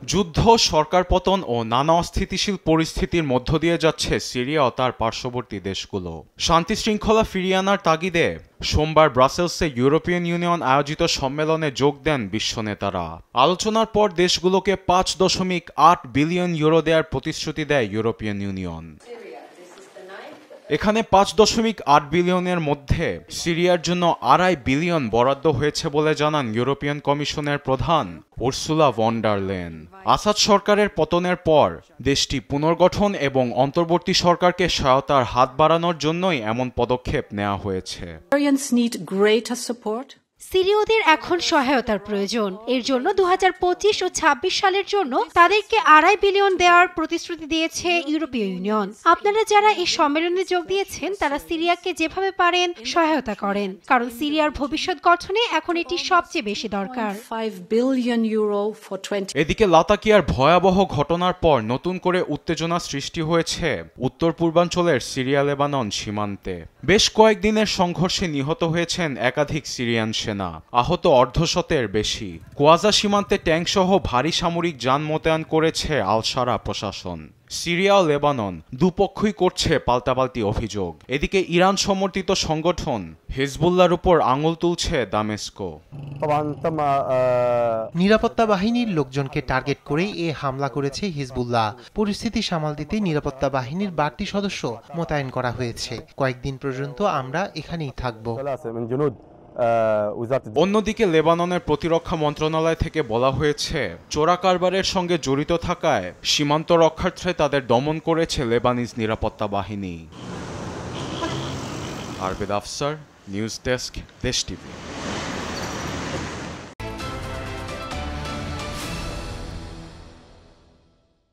যুদ্ধ, সরকার পতন ও নানা অস্থিতিশীল পরিস্থিতির মধ্য দিয়ে যাচ্ছে সিরিয়া ও তার পার্শ্ববর্তী দেশগুলো। শান্তি শৃঙ্খলা ফিরিয়ে আনার তাগিদে সোমবার ব্রাসেলসে ইউরোপিয়ান ইউনিয়ন আয়োজিত সম্মেলনে যোগ দেন বিশ্ব নেতারা। আলোচনার পর দেশগুলোকে 5.8 বিলিয়ন ইউরো দেওয়ার প্রতিশ্রুতি দেয় ইউরোপিয়ান ইউনিয়ন। এখানে 5.8 বিলিয়নের মধ্যে সিরিয়ার জন্য 2.5 বিলিয়ন বরাদ্দ হয়েছে বলে জানান ইউরোপিয়ান কমিশনের প্রধান Ursula von der Leyen. Assad সরকারের পতনের পর দেশটি পুনর্গঠন এবং অন্তর্বর্তী সরকারকে সহায়তার হাত বাড়ানোর জন্যই এমন পদক্ষেপ নেওয়া হয়েছে। সিরীয়দের এখন সহায়তার প্রয়োজন। এর জন্য 2025 ও 26 সালের জন্য তাদেরকে 2.5 বিলিয়ন দেওয়ার প্রতিশ্রুতি দিয়েছে ইউরোপীয় ইউনিয়ন। আপনারা যারা এই সম্মেলনে যোগ দিয়েছেন তারা সিরিয়াকে যেভাবে পারেন সহায়তা করেন, কারণ সিরিয়ার ভবিষ্যৎ গঠনে এখন এটি সবচেয়ে বেশি দরকার। এদিকে লাতাকিয়ার ভয়াবহ ঘটনার পর নতুন করে উত্তেজনা সৃষ্টি হয়েছে উত্তর পূর্বাঞ্চলের সিরিয়া লেবানন সীমান্তে। বেশ কয়েকদিনের সংঘর্ষে নিহত হয়েছেন একাধিক সিরিয়ান সেনা, আহত অর্ধশতের বেশি। কোয়াজা সীমান্তে ট্যাঙ্কসহ ভারী সামরিক যান মোতায়েন করেছে আল সারা প্রশাসন। সিরিয়া ও লেবানন দুপক্ষই করছে পাল্টাপাল্টি অভিযোগ। এদিকে ইরান সমর্থিত সংগঠন হিজবুল্লাহর উপর আঙুল তুলছে দামেস্কো। নিরাপত্তা বাহিনীর লোকজনকে টার্গেট করেই এ হামলা করেছে হিজবুল্লাহ। পরিস্থিতি সামাল দিতে নিরাপত্তা বাহিনীর বাড়তি সদস্য মোতায়েন করা হয়েছে। কয়েকদিন পর্যন্ত আমরা এখানেই থাকব। অন্যদিকে লেবাননের প্রতিরক্ষা মন্ত্রণালয় থেকে বলা হয়েছে চোরা কারবারের সঙ্গে জড়িত থাকায় সীমান্ত রক্ষার্থে তাদের দমন করেছে লেবানিজ নিরাপত্তা বাহিনী। আরবেদ আফসার, নিউজ ডেস্ক, দেশ টিভি।